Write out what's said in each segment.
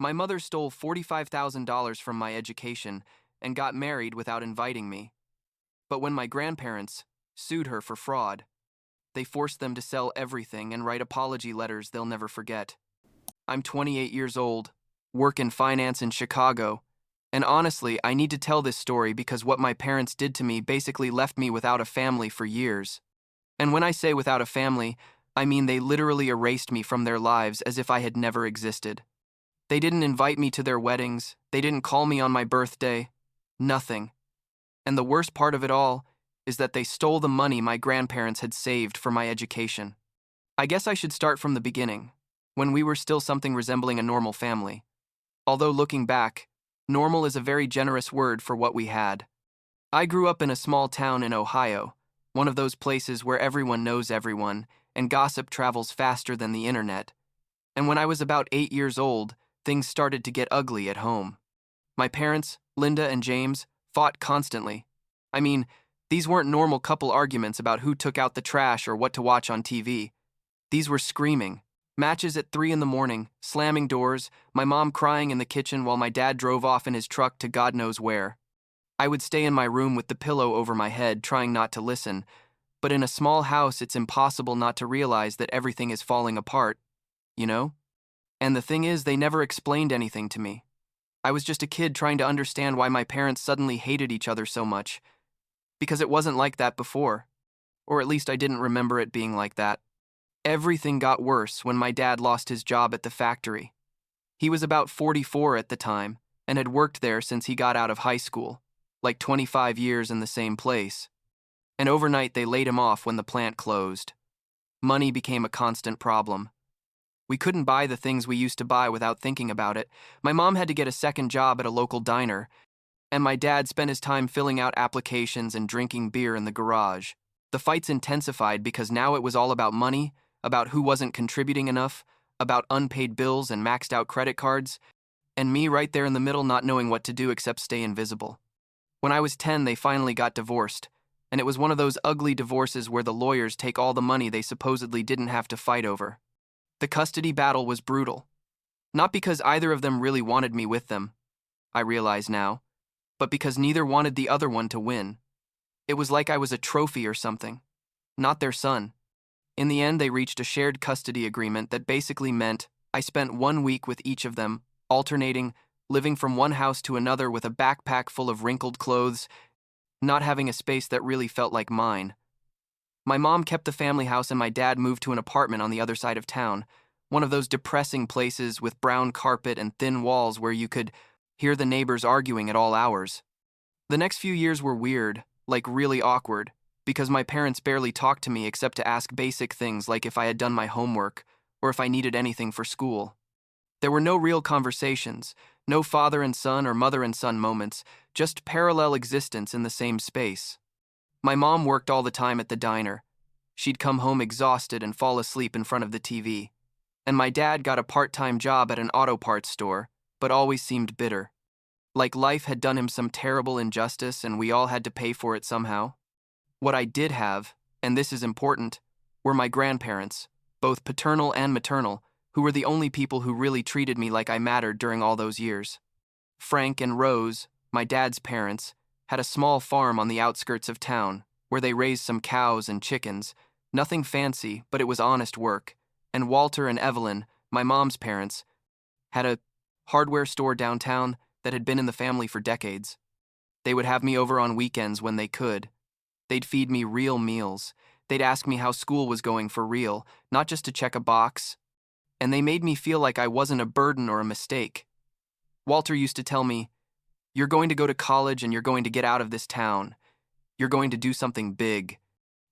My mother stole $45,000 from my education and got married without inviting me. But when my grandparents sued her for fraud, they forced them to sell everything and write apology letters they'll never forget. I'm 28 years old, work in finance in Chicago, and honestly, I need to tell this story because what my parents did to me basically left me without a family for years. And when I say without a family, I mean they literally erased me from their lives as if I had never existed. They didn't invite me to their weddings, they didn't call me on my birthday, nothing. And the worst part of it all is that they stole the money my grandparents had saved for my education. I guess I should start from the beginning, when we were still something resembling a normal family. Although looking back, normal is a very generous word for what we had. I grew up in a small town in Ohio, one of those places where everyone knows everyone, and gossip travels faster than the internet. And when I was about 8 years old, things started to get ugly at home. My parents, Linda and James, fought constantly. I mean, these weren't normal couple arguments about who took out the trash or what to watch on TV. These were screaming. Matches at 3 in the morning, slamming doors, my mom crying in the kitchen while my dad drove off in his truck to God knows where. I would stay in my room with the pillow over my head, trying not to listen, but in a small house it's impossible not to realize that everything is falling apart, you know? And the thing is, they never explained anything to me. I was just a kid trying to understand why my parents suddenly hated each other so much. Because it wasn't like that before. Or at least I didn't remember it being like that. Everything got worse when my dad lost his job at the factory. He was about 44 at the time and had worked there since he got out of high school, like 25 years in the same place. And overnight they laid him off when the plant closed. Money became a constant problem. We couldn't buy the things we used to buy without thinking about it. My mom had to get a second job at a local diner, and my dad spent his time filling out applications and drinking beer in the garage. The fights intensified because now it was all about money, about who wasn't contributing enough, about unpaid bills and maxed out credit cards, and me right there in the middle not knowing what to do except stay invisible. When I was 10, they finally got divorced, and it was one of those ugly divorces where the lawyers take all the money they supposedly didn't have to fight over. The custody battle was brutal. Not because either of them really wanted me with them, I realize now, but because neither wanted the other one to win. It was like I was a trophy or something, not their son. In the end, they reached a shared custody agreement that basically meant I spent 1 week with each of them, alternating, living from one house to another with a backpack full of wrinkled clothes, not having a space that really felt like mine. My mom kept the family house and my dad moved to an apartment on the other side of town, one of those depressing places with brown carpet and thin walls where you could hear the neighbors arguing at all hours. The next few years were weird, like really awkward, because my parents barely talked to me except to ask basic things like if I had done my homework or if I needed anything for school. There were no real conversations, no father and son or mother and son moments, just parallel existence in the same space. My mom worked all the time at the diner. She'd come home exhausted and fall asleep in front of the TV. And my dad got a part-time job at an auto parts store, but always seemed bitter. Like life had done him some terrible injustice and we all had to pay for it somehow. What I did have, and this is important, were my grandparents, both paternal and maternal, who were the only people who really treated me like I mattered during all those years. Frank and Rose, my dad's parents, had a small farm on the outskirts of town, where they raised some cows and chickens. Nothing fancy, but it was honest work. And Walter and Evelyn, my mom's parents, had a hardware store downtown that had been in the family for decades. They would have me over on weekends when they could. They'd feed me real meals. They'd ask me how school was going for real, not just to check a box. And they made me feel like I wasn't a burden or a mistake. Walter used to tell me, "You're going to go to college and you're going to get out of this town. You're going to do something big."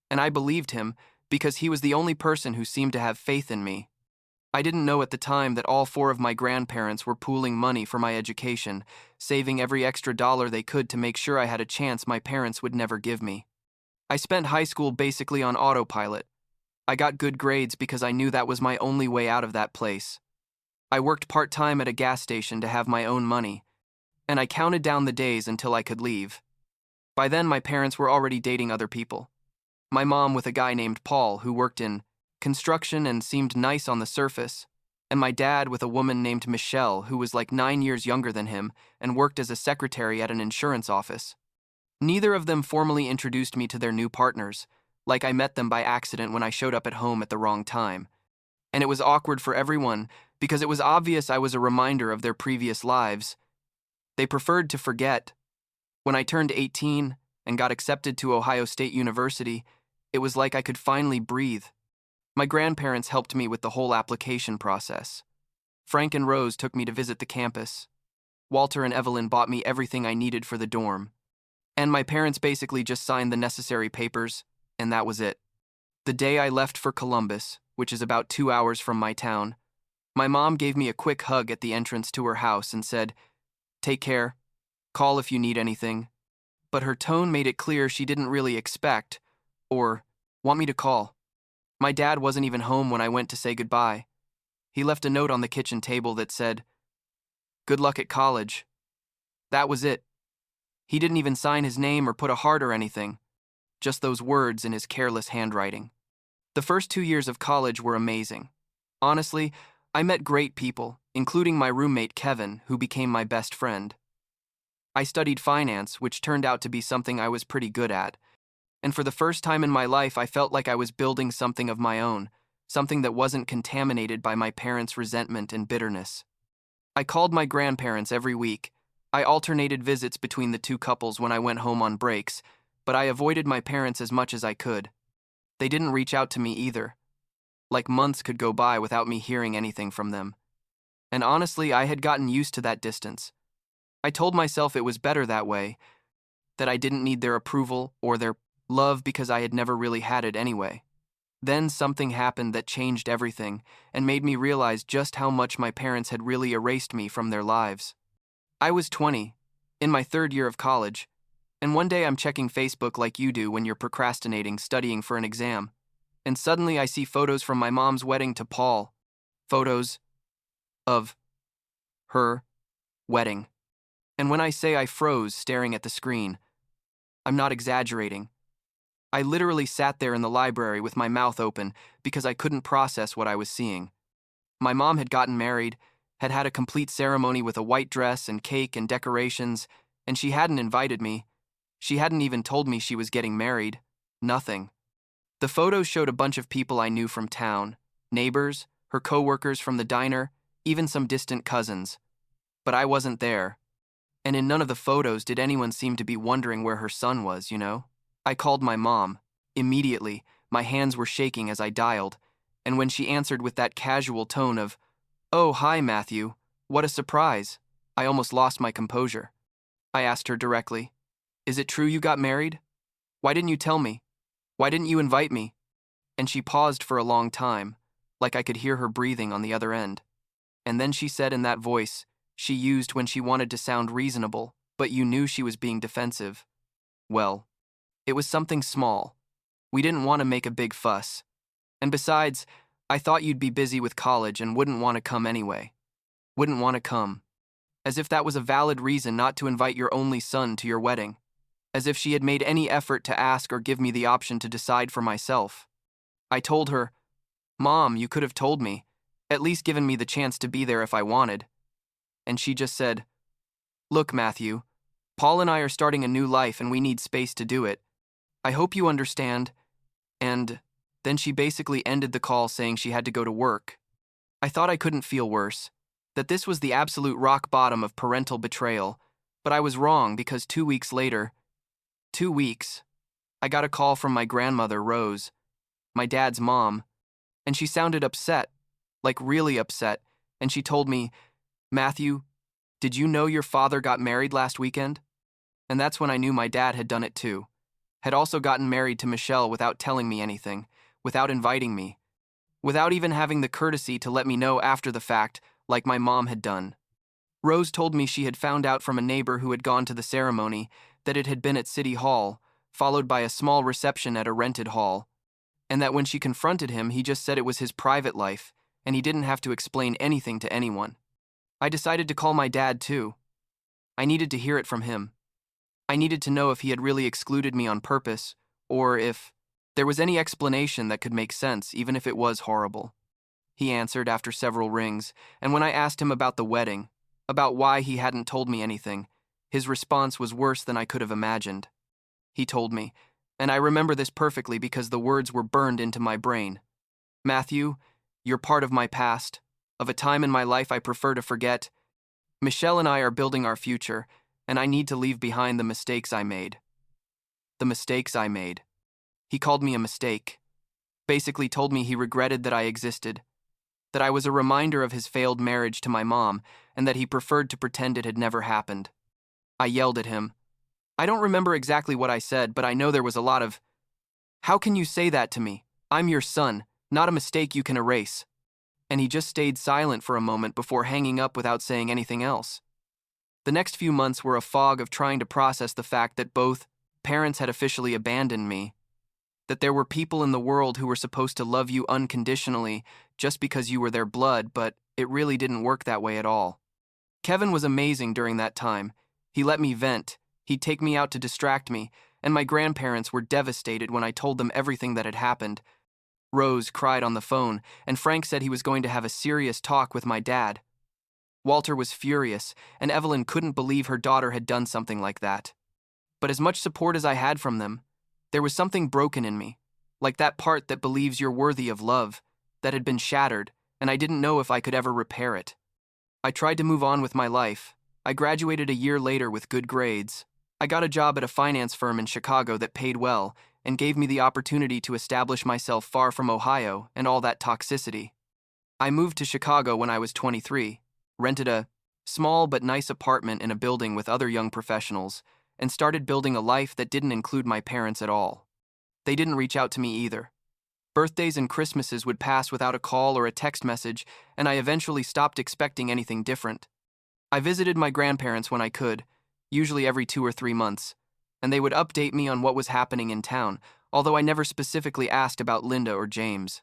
And I believed him because he was the only person who seemed to have faith in me. I didn't know at the time that all 4 of my grandparents were pooling money for my education, saving every extra dollar they could to make sure I had a chance my parents would never give me. I spent high school basically on autopilot. I got good grades because I knew that was my only way out of that place. I worked part-time at a gas station to have my own money, and I counted down the days until I could leave. By then, my parents were already dating other people. My mom with a guy named Paul who worked in construction and seemed nice on the surface, and my dad with a woman named Michelle who was like 9 years younger than him and worked as a secretary at an insurance office. Neither of them formally introduced me to their new partners, like I met them by accident when I showed up at home at the wrong time. And it was awkward for everyone because it was obvious I was a reminder of their previous lives. They preferred to forget. When I turned 18 and got accepted to Ohio State University, it was like I could finally breathe. My grandparents helped me with the whole application process. Frank and Rose took me to visit the campus. Walter and Evelyn bought me everything I needed for the dorm. And my parents basically just signed the necessary papers, and that was it. The day I left for Columbus, which is about 2 hours from my town, my mom gave me a quick hug at the entrance to her house and said, "Take care. Call if you need anything." But her tone made it clear she didn't really expect or want me to call. My dad wasn't even home when I went to say goodbye. He left a note on the kitchen table that said, "Good luck at college." That was it. He didn't even sign his name or put a heart or anything, just those words in his careless handwriting. The first 2 years of college were amazing. Honestly, I met great people, including my roommate Kevin, who became my best friend. I studied finance, which turned out to be something I was pretty good at. And for the first time in my life, I felt like I was building something of my own, something that wasn't contaminated by my parents' resentment and bitterness. I called my grandparents every week. I alternated visits between the two couples when I went home on breaks, but I avoided my parents as much as I could. They didn't reach out to me either. Like months could go by without me hearing anything from them. And honestly, I had gotten used to that distance. I told myself it was better that way, that I didn't need their approval or their love because I had never really had it anyway. Then something happened that changed everything and made me realize just how much my parents had really erased me from their lives. I was 20, in my third year of college, and one day I'm checking Facebook like you do when you're procrastinating studying for an exam, and suddenly I see photos from my mom's wedding to Paul. Photos of her wedding. And when I say I froze staring at the screen, I'm not exaggerating. I literally sat there in the library with my mouth open because I couldn't process what I was seeing. My mom had gotten married, had had a complete ceremony with a white dress and cake and decorations, and she hadn't invited me. She hadn't even told me she was getting married. Nothing. The photos showed a bunch of people I knew from town, neighbors, her coworkers from the diner, even some distant cousins. But I wasn't there. And in none of the photos did anyone seem to be wondering where her son was, you know? I called my mom. Immediately, my hands were shaking as I dialed, and when she answered with that casual tone of, "Oh, hi, Matthew. What a surprise," I almost lost my composure. I asked her directly, "Is it true you got married? Why didn't you tell me? Why didn't you invite me?" And she paused for a long time, like I could hear her breathing on the other end. And then she said in that voice she used when she wanted to sound reasonable, but you knew she was being defensive, "Well, it was something small. We didn't want to make a big fuss. And besides, I thought you'd be busy with college and wouldn't want to come anyway. Wouldn't want to come." As if that was a valid reason not to invite your only son to your wedding. As if she had made any effort to ask or give me the option to decide for myself. I told her, "Mom, you could have told me, at least given me the chance to be there if I wanted." And she just said, "Look, Matthew, Paul and I are starting a new life and we need space to do it. I hope you understand." And then she basically ended the call saying she had to go to work. I thought I couldn't feel worse, that this was the absolute rock bottom of parental betrayal, but I was wrong because 2 weeks later, 2 weeks, I got a call from my grandmother, Rose, my dad's mom, and she sounded upset, like really upset, and she told me, "Matthew, did you know your father got married last weekend?" And that's when I knew my dad had done it too. Had also gotten married to Michelle without telling me anything, without inviting me, without even having the courtesy to let me know after the fact, like my mom had done. Rose told me she had found out from a neighbor who had gone to the ceremony that it had been at City Hall, followed by a small reception at a rented hall, and that when she confronted him, he just said it was his private life, and he didn't have to explain anything to anyone. I decided to call my dad too. I needed to hear it from him. I needed to know if he had really excluded me on purpose, or if there was any explanation that could make sense, even if it was horrible. he answered after several rings, and when I asked him about the wedding, about why he hadn't told me anything, his response was worse than I could have imagined. He told me, and I remember this perfectly because the words were burned into my brain. Matthew, you're part of my past, of a time in my life I prefer to forget. Michelle and I are building our future, and I need to leave behind the mistakes I made. The mistakes I made. He called me a mistake. Basically told me he regretted that I existed, that I was a reminder of his failed marriage to my mom, and that he preferred to pretend it had never happened. I yelled at him. I don't remember exactly what I said, but I know there was a lot of, "How can you say that to me? I'm your son, not a mistake you can erase." And he just stayed silent for a moment before hanging up without saying anything else. The next few months were a fog of trying to process the fact that both parents had officially abandoned me, that there were people in the world who were supposed to love you unconditionally just because you were their blood, but it really didn't work that way at all. Kevin was amazing during that time. He let me vent, he'd take me out to distract me, and my grandparents were devastated when I told them everything that had happened. Rose cried on the phone, and Frank said he was going to have a serious talk with my dad. Walter was furious, and Evelyn couldn't believe her daughter had done something like that. But as much support as I had from them, there was something broken in me, like that part that believes you're worthy of love, that had been shattered, and I didn't know if I could ever repair it. I tried to move on with my life. I graduated a year later with good grades. I got a job at a finance firm in Chicago that paid well and gave me the opportunity to establish myself far from Ohio and all that toxicity. I moved to Chicago when I was 23, rented a small but nice apartment in a building with other young professionals, and started building a life that didn't include my parents at all. They didn't reach out to me either. Birthdays and Christmases would pass without a call or a text message, and I eventually stopped expecting anything different. I visited my grandparents when I could, usually every 2 or 3 months, and they would update me on what was happening in town, although I never specifically asked about Linda or James.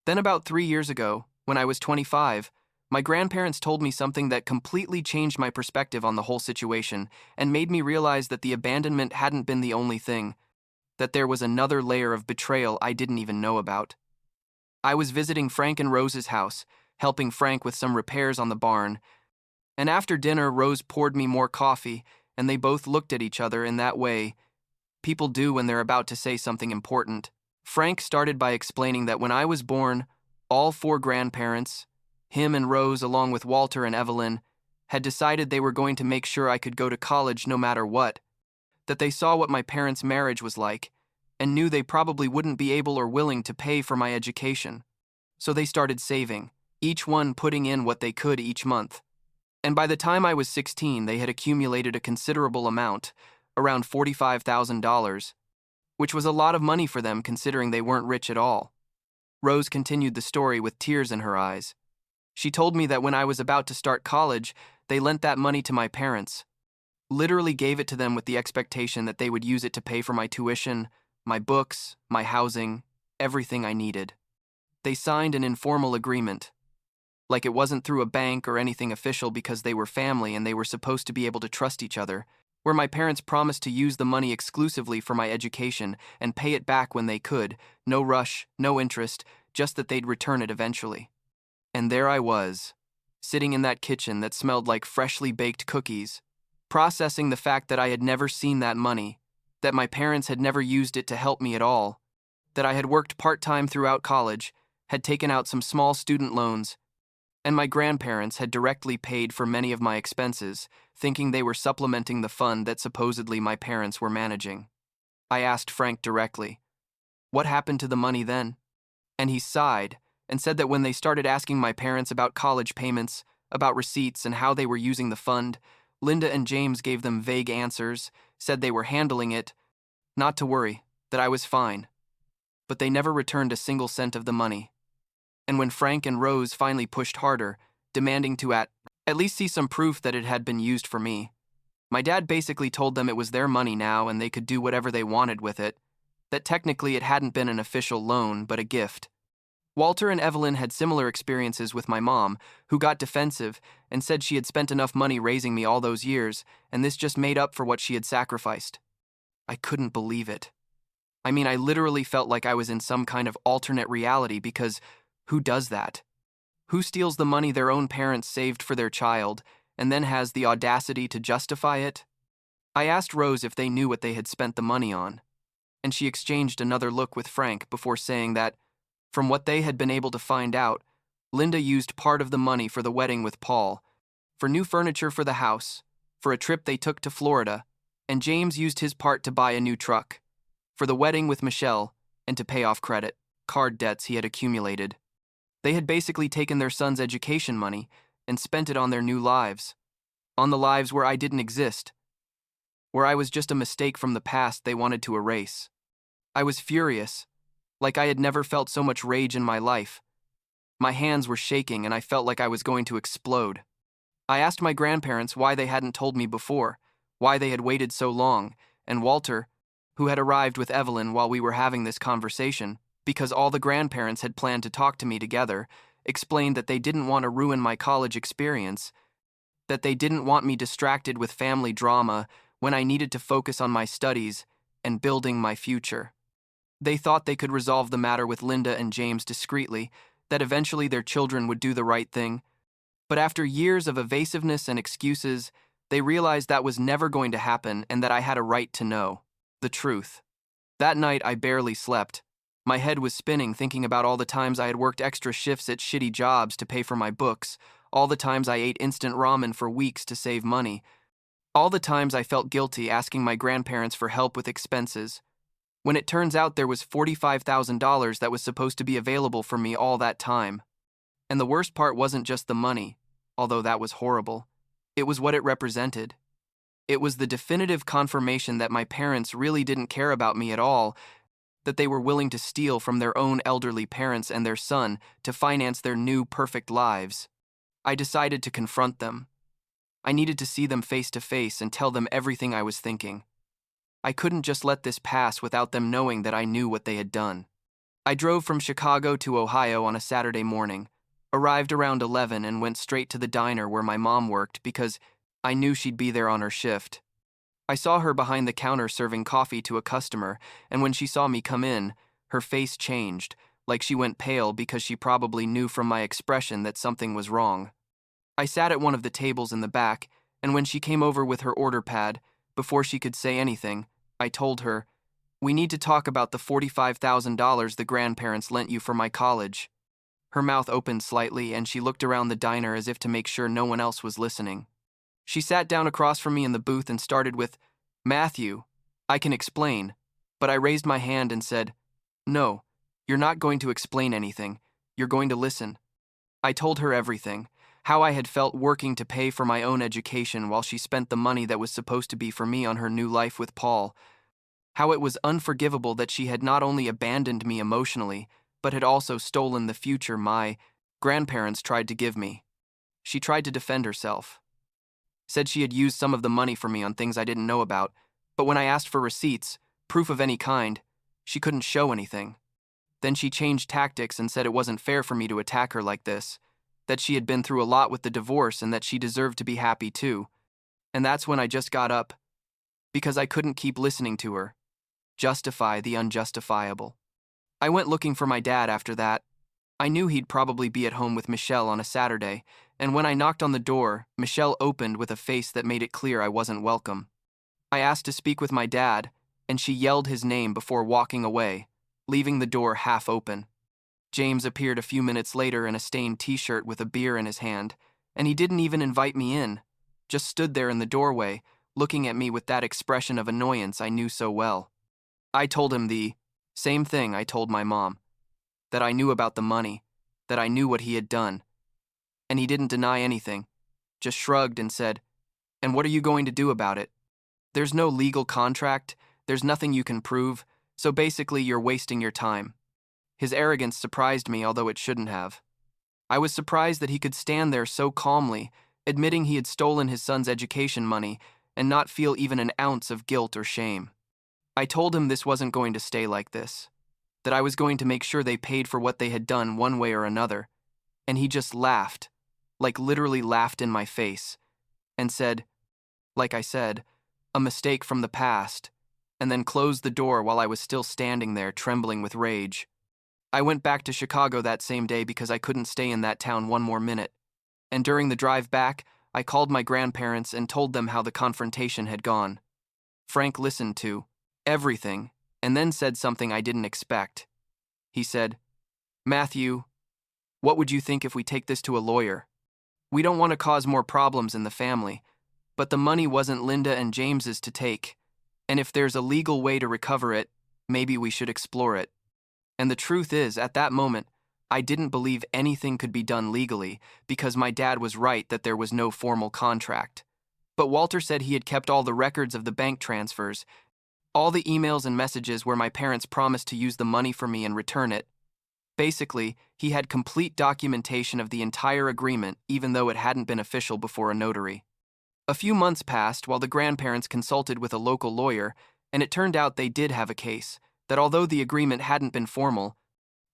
Then about 3 years ago, when I was 25, my grandparents told me something that completely changed my perspective on the whole situation and made me realize that the abandonment hadn't been the only thing, that there was another layer of betrayal I didn't even know about. I was visiting Frank and Rose's house, helping Frank with some repairs on the barn, and after dinner Rose poured me more coffee, and they both looked at each other in that way people do when they're about to say something important. Frank started by explaining that when I was born, all 4 grandparents, him and Rose along with Walter and Evelyn, had decided they were going to make sure I could go to college no matter what, that they saw what my parents' marriage was like, and knew they probably wouldn't be able or willing to pay for my education. So they started saving, each one putting in what they could each month. And by the time I was 16, they had accumulated a considerable amount, around $45,000, which was a lot of money for them considering they weren't rich at all. Rose continued the story with tears in her eyes. She told me that when I was about to start college, they lent that money to my parents, literally gave it to them with the expectation that they would use it to pay for my tuition, my books, my housing, everything I needed. They signed an informal agreement, like it wasn't through a bank or anything official because they were family and they were supposed to be able to trust each other, where my parents promised to use the money exclusively for my education and pay it back when they could, no rush, no interest, just that they'd return it eventually. And there I was, sitting in that kitchen that smelled like freshly baked cookies, processing the fact that I had never seen that money, that my parents had never used it to help me at all, that I had worked part-time throughout college, had taken out some small student loans, and my grandparents had directly paid for many of my expenses, thinking they were supplementing the fund that supposedly my parents were managing. I asked Frank directly, "What happened to the money then?" And he sighed and said that when they started asking my parents about college payments, about receipts, and how they were using the fund, Linda and James gave them vague answers, said they were handling it, not to worry, that I was fine. But they never returned a single cent of the money. And when Frank and Rose finally pushed harder, demanding to at least see some proof that it had been used for me, my dad basically told them it was their money now and they could do whatever they wanted with it, that technically it hadn't been an official loan but a gift. Walter and Evelyn had similar experiences with my mom, who got defensive and said she had spent enough money raising me all those years, and this just made up for what she had sacrificed. I couldn't believe it. I mean, I literally felt like I was in some kind of alternate reality because who does that? Who steals the money their own parents saved for their child and then has the audacity to justify it? I asked Rose if they knew what they had spent the money on, and she exchanged another look with Frank before saying that, from what they had been able to find out, Linda used part of the money for the wedding with Paul, for new furniture for the house, for a trip they took to Florida, and James used his part to buy a new truck, for the wedding with Michelle, and to pay off card debts he had accumulated. They had basically taken their son's education money and spent it on their new lives, on the lives where I didn't exist, where I was just a mistake from the past they wanted to erase. I was furious, like I had never felt so much rage in my life. My hands were shaking and I felt like I was going to explode. I asked my grandparents why they hadn't told me before, why they had waited so long, and Walter, who had arrived with Evelyn while we were having this conversation, because all the grandparents had planned to talk to me together, explained that they didn't want to ruin my college experience, that they didn't want me distracted with family drama when I needed to focus on my studies and building my future. They thought they could resolve the matter with Linda and James discreetly, that eventually their children would do the right thing. But after years of evasiveness and excuses, they realized that was never going to happen and that I had a right to know the truth. That night, I barely slept. My head was spinning thinking about all the times I had worked extra shifts at shitty jobs to pay for my books, all the times I ate instant ramen for weeks to save money, all the times I felt guilty asking my grandparents for help with expenses, when it turns out there was $45,000 that was supposed to be available for me all that time. And the worst part wasn't just the money, although that was horrible. It was what it represented. It was the definitive confirmation that my parents really didn't care about me at all, that they were willing to steal from their own elderly parents and their son to finance their new perfect lives. I decided to confront them. I needed to see them face to face and tell them everything I was thinking. I couldn't just let this pass without them knowing that I knew what they had done. I drove from Chicago to Ohio on a Saturday morning, arrived around 11 and went straight to the diner where my mom worked because I knew she'd be there on her shift. I saw her behind the counter serving coffee to a customer, and when she saw me come in, her face changed, like she went pale because she probably knew from my expression that something was wrong. I sat at one of the tables in the back, and when she came over with her order pad, before she could say anything, I told her, "We need to talk about the $45,000 the grandparents lent you for my college." Her mouth opened slightly, and she looked around the diner as if to make sure no one else was listening. She sat down across from me in the booth and started with, "Matthew, I can explain," but I raised my hand and said, "No, you're not going to explain anything. You're going to listen." I told her everything, how I had felt working to pay for my own education while she spent the money that was supposed to be for me on her new life with Paul, how it was unforgivable that she had not only abandoned me emotionally, but had also stolen the future my grandparents tried to give me. She tried to defend herself. Said she had used some of the money for me on things I didn't know about, but when I asked for receipts, proof of any kind, she couldn't show anything. Then she changed tactics and said it wasn't fair for me to attack her like this, that she had been through a lot with the divorce and that she deserved to be happy too. And that's when I just got up, because I couldn't keep listening to her. Justify the unjustifiable. I went looking for my dad after that. I knew he'd probably be at home with Michelle on a Saturday, and when I knocked on the door, Michelle opened with a face that made it clear I wasn't welcome. I asked to speak with my dad, and she yelled his name before walking away, leaving the door half open. James appeared a few minutes later in a stained t-shirt with a beer in his hand, and he didn't even invite me in, just stood there in the doorway, looking at me with that expression of annoyance I knew so well. I told him the same thing I told my mom, that I knew about the money, that I knew what he had done. And he didn't deny anything, just shrugged and said, "And what are you going to do about it? There's no legal contract, there's nothing you can prove, so basically you're wasting your time." His arrogance surprised me, although it shouldn't have. I was surprised that he could stand there so calmly, admitting he had stolen his son's education money, and not feel even an ounce of guilt or shame. I told him this wasn't going to stay like this, that I was going to make sure they paid for what they had done one way or another, and he just laughed, like literally laughed in my face, and said, like I said, a mistake from the past, and then closed the door while I was still standing there trembling with rage. I went back to Chicago that same day because I couldn't stay in that town one more minute. And during the drive back, I called my grandparents and told them how the confrontation had gone. Frank listened to everything and then said something I didn't expect. He said, "Matthew, what would you think if we take this to a lawyer? We don't want to cause more problems in the family, but the money wasn't Linda and James's to take, and if there's a legal way to recover it, maybe we should explore it." And the truth is, at that moment, I didn't believe anything could be done legally because my dad was right that there was no formal contract. But Walter said he had kept all the records of the bank transfers, all the emails and messages where my parents promised to use the money for me and return it. Basically, he had complete documentation of the entire agreement, even though it hadn't been official before a notary. A few months passed while the grandparents consulted with a local lawyer, and it turned out they did have a case, that although the agreement hadn't been formal,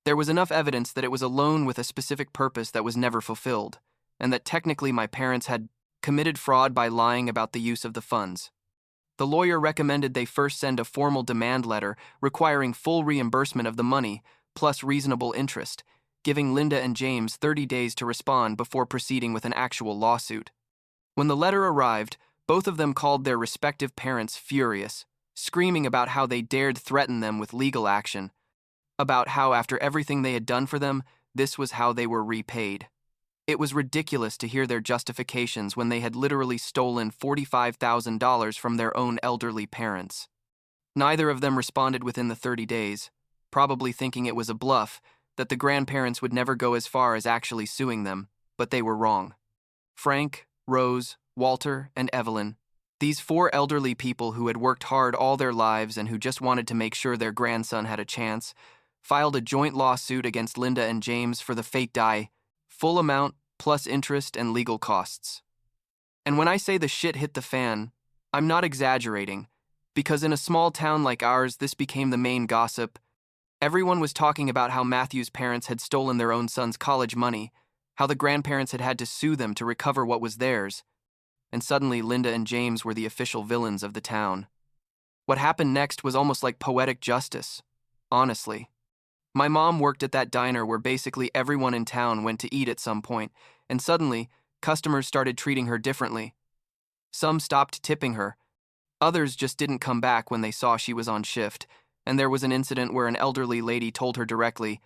there was enough evidence that it was a loan with a specific purpose that was never fulfilled, and that technically my parents had committed fraud by lying about the use of the funds. The lawyer recommended they first send a formal demand letter requiring full reimbursement of the money, plus reasonable interest, giving Linda and James 30 days to respond before proceeding with an actual lawsuit. When the letter arrived, both of them called their respective parents furious, screaming about how they dared threaten them with legal action, about how after everything they had done for them, this was how they were repaid. It was ridiculous to hear their justifications when they had literally stolen $45,000 from their own elderly parents. Neither of them responded within the 30 days, probably thinking it was a bluff, that the grandparents would never go as far as actually suing them, but they were wrong. Frank, Rose, Walter, and Evelyn, these four elderly people who had worked hard all their lives and who just wanted to make sure their grandson had a chance, filed a joint lawsuit against Linda and James for the fake die, full amount plus interest and legal costs. And when I say the shit hit the fan, I'm not exaggerating, because in a small town like ours, this became the main gossip. Everyone was talking about how Matthew's parents had stolen their own son's college money, how the grandparents had had to sue them to recover what was theirs, and suddenly Linda and James were the official villains of the town. What happened next was almost like poetic justice, honestly. My mom worked at that diner where basically everyone in town went to eat at some point, and suddenly, customers started treating her differently. Some stopped tipping her. Others just didn't come back when they saw she was on shift, and there was an incident where an elderly lady told her directly,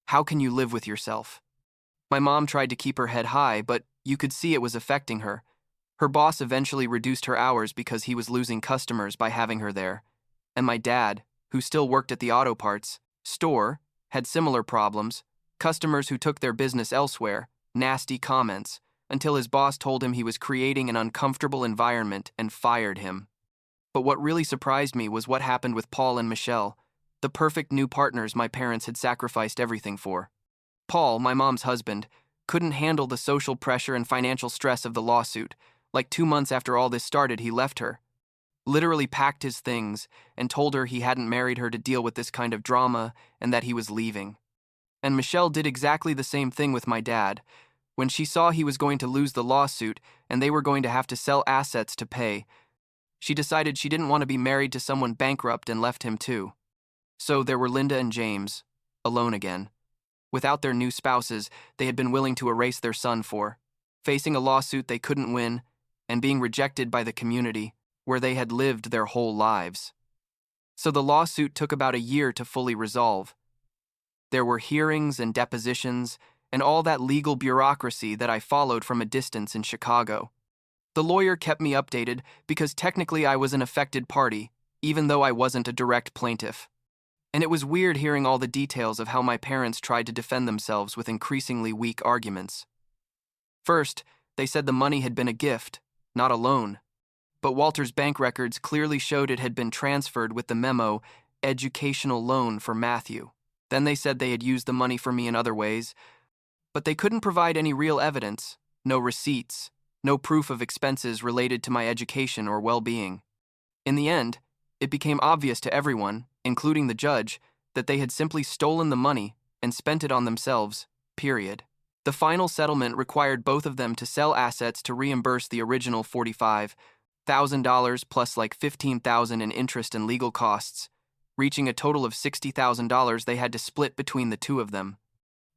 "How can you live with yourself?" My mom tried to keep her head high, but you could see it was affecting her. Her boss eventually reduced her hours because he was losing customers by having her there. And my dad, who still worked at the auto parts store, had similar problems, customers who took their business elsewhere, nasty comments, until his boss told him he was creating an uncomfortable environment and fired him. But what really surprised me was what happened with Paul and Michelle, the perfect new partners my parents had sacrificed everything for. Paul, my mom's husband, couldn't handle the social pressure and financial stress of the lawsuit. Like 2 months after all this started, he left her. Literally packed his things and told her he hadn't married her to deal with this kind of drama and that he was leaving. And Michelle did exactly the same thing with my dad. When she saw he was going to lose the lawsuit and they were going to have to sell assets to pay, she decided she didn't want to be married to someone bankrupt and left him too. So there were Linda and James, alone again. Without their new spouses they had been willing to erase their son for, facing a lawsuit they couldn't win, and being rejected by the community, where they had lived their whole lives. So the lawsuit took about a year to fully resolve. There were hearings and depositions, and all that legal bureaucracy that I followed from a distance in Chicago. The lawyer kept me updated because technically I was an affected party, even though I wasn't a direct plaintiff. And it was weird hearing all the details of how my parents tried to defend themselves with increasingly weak arguments. First, they said the money had been a gift, not a loan. But Walter's bank records clearly showed it had been transferred with the memo, "educational loan for Matthew." Then they said they had used the money for me in other ways, but they couldn't provide any real evidence, no receipts, no proof of expenses related to my education or well-being. In the end, it became obvious to everyone, including the judge, that they had simply stolen the money and spent it on themselves, period. The final settlement required both of them to sell assets to reimburse the original $45,000 plus like $15,000 in interest and legal costs, reaching a total of $60,000 they had to split between the two of them.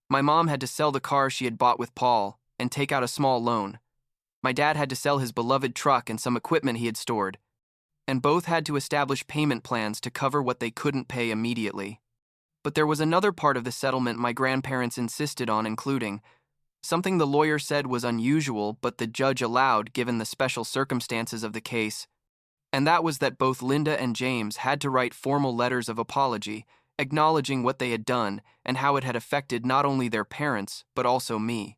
My mom had to sell the car she had bought with Paul and take out a small loan. My dad had to sell his beloved truck and some equipment he had stored, and both had to establish payment plans to cover what they couldn't pay immediately. But there was another part of the settlement my grandparents insisted on including, something the lawyer said was unusual but the judge allowed given the special circumstances of the case, and that was that both Linda and James had to write formal letters of apology, acknowledging what they had done and how it had affected not only their parents, but also me.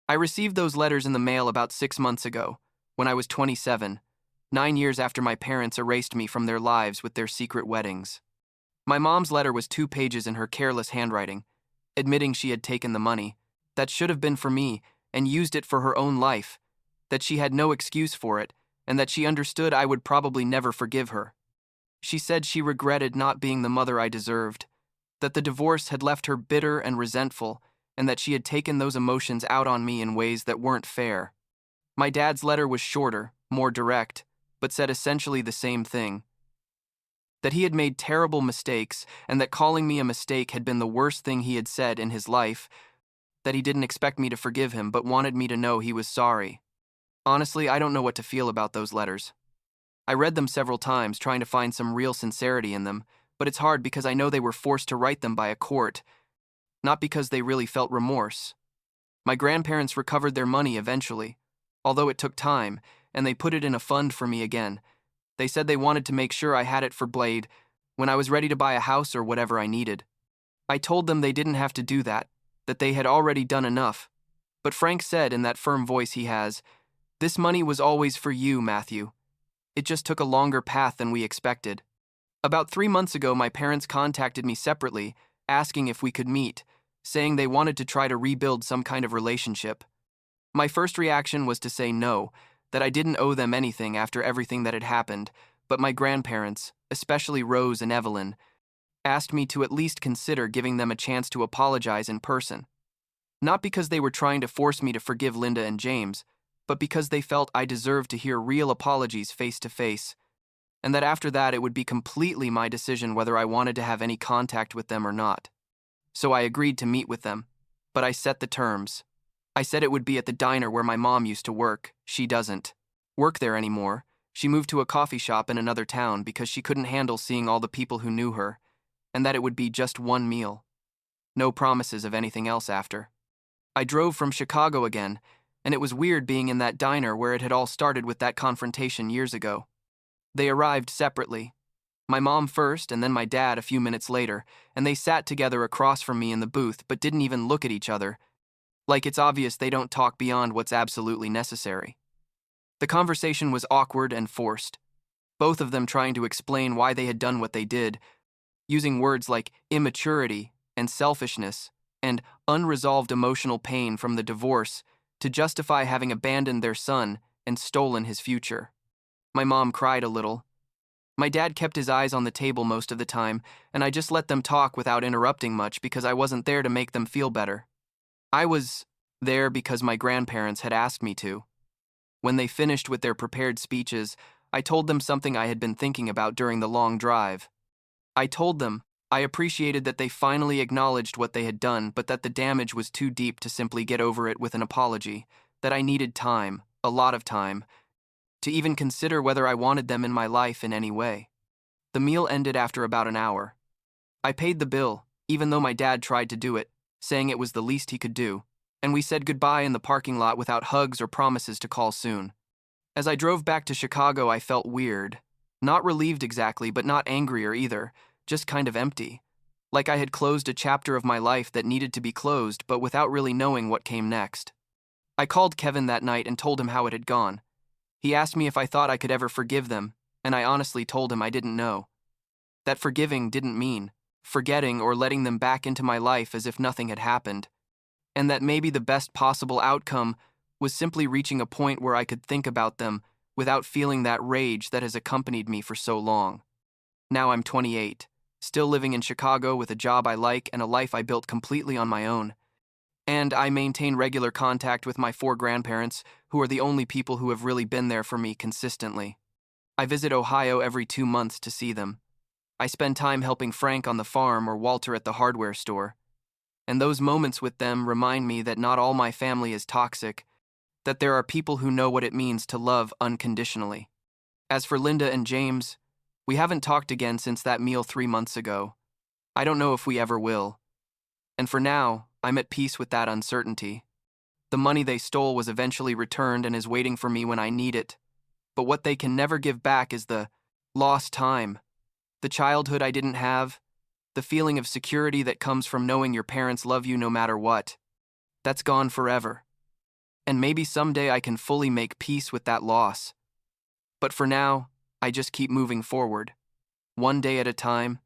I received those letters in the mail about 6 months ago, when I was 27, 9 years after my parents erased me from their lives with their secret weddings. My mom's letter was 2 pages in her careless handwriting, admitting she had taken the money, that should have been for me, and used it for her own life, that she had no excuse for it, and that she understood I would probably never forgive her. She said she regretted not being the mother I deserved, that the divorce had left her bitter and resentful, and that she had taken those emotions out on me in ways that weren't fair. My dad's letter was shorter, more direct, but said essentially the same thing. That he had made terrible mistakes, and that calling me a mistake had been the worst thing he had said in his life, that he didn't expect me to forgive him but wanted me to know he was sorry. Honestly, I don't know what to feel about those letters. I read them several times, trying to find some real sincerity in them, but it's hard because I know they were forced to write them by a court, not because they really felt remorse. My grandparents recovered their money eventually, although it took time, and they put it in a fund for me again. They said they wanted to make sure I had it for Blade when I was ready to buy a house or whatever I needed. I told them they didn't have to do that they had already done enough. But Frank said in that firm voice he has, "This money was always for you, Matthew. It just took a longer path than we expected." About 3 months ago, my parents contacted me separately, asking if we could meet, saying they wanted to try to rebuild some kind of relationship. My first reaction was to say no, that I didn't owe them anything after everything that had happened, but my grandparents, especially Rose and Evelyn, asked me to at least consider giving them a chance to apologize in person. Not because they were trying to force me to forgive Linda and James, but because they felt I deserved to hear real apologies face to face, and that after that it would be completely my decision whether I wanted to have any contact with them or not. So I agreed to meet with them, but I set the terms. I said it would be at the diner where my mom used to work. She doesn't work there anymore. She moved to a coffee shop in another town because she couldn't handle seeing all the people who knew her, and that it would be just one meal. No promises of anything else after. I drove from Chicago again, and it was weird being in that diner where it had all started with that confrontation years ago. They arrived separately. My mom first, and then my dad a few minutes later, and they sat together across from me in the booth but didn't even look at each other, like it's obvious they don't talk beyond what's absolutely necessary. The conversation was awkward and forced, both of them trying to explain why they had done what they did, using words like immaturity and selfishness and unresolved emotional pain from the divorce to justify having abandoned their son and stolen his future. My mom cried a little. My dad kept his eyes on the table most of the time, and I just let them talk without interrupting much because I wasn't there to make them feel better. I was there because my grandparents had asked me to. When they finished with their prepared speeches, I told them something I had been thinking about during the long drive. I told them I appreciated that they finally acknowledged what they had done, but that the damage was too deep to simply get over it with an apology, that I needed time, a lot of time, to even consider whether I wanted them in my life in any way. The meal ended after about an hour. I paid the bill, even though my dad tried to do it, saying it was the least he could do, and we said goodbye in the parking lot without hugs or promises to call soon. As I drove back to Chicago, I felt weird. Not relieved exactly, but not angrier either, just kind of empty. Like I had closed a chapter of my life that needed to be closed, but without really knowing what came next. I called Kevin that night and told him how it had gone. He asked me if I thought I could ever forgive them, and I honestly told him I didn't know. That forgiving didn't mean forgetting or letting them back into my life as if nothing had happened, and that maybe the best possible outcome was simply reaching a point where I could think about them without feeling that rage that has accompanied me for so long. Now I'm 28, still living in Chicago with a job I like and a life I built completely on my own. And I maintain regular contact with my 4 grandparents, who are the only people who have really been there for me consistently. I visit Ohio every 2 months to see them. I spend time helping Frank on the farm or Walter at the hardware store, and those moments with them remind me that not all my family is toxic, that there are people who know what it means to love unconditionally. As for Linda and James, we haven't talked again since that meal 3 months ago. I don't know if we ever will. And for now, I'm at peace with that uncertainty. The money they stole was eventually returned and is waiting for me when I need it. But what they can never give back is the lost time, the childhood I didn't have, the feeling of security that comes from knowing your parents love you no matter what. That's gone forever. And maybe someday I can fully make peace with that loss. But for now, I just keep moving forward, one day at a time,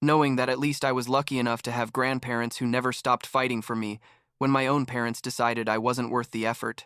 knowing that at least I was lucky enough to have grandparents who never stopped fighting for me when my own parents decided I wasn't worth the effort.